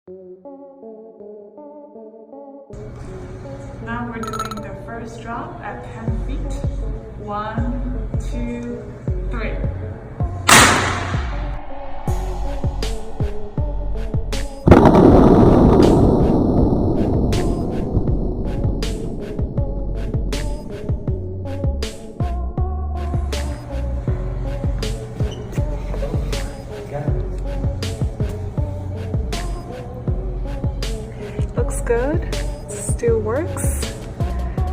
Now we're doing the first drop at 10 feet. 1, 2, 3. Looks good. Still works.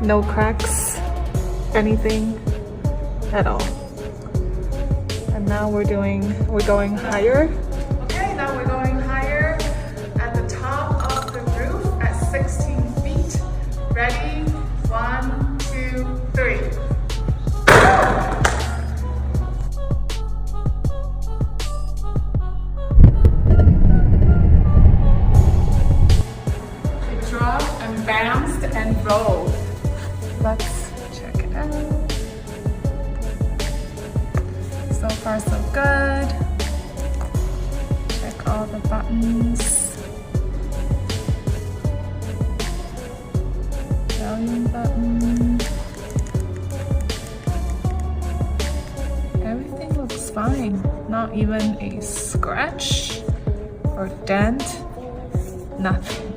No cracks, anything at all. And now we're going higher. Okay, now we're going higher at the top of the roof at 16 feet. Ready? 1, 2, 3. It dropped and bounced and rolled. Let's check it out. So far so good. Check all the buttons. Volume button. Everything looks fine. Not even a scratch or dent. Nothing.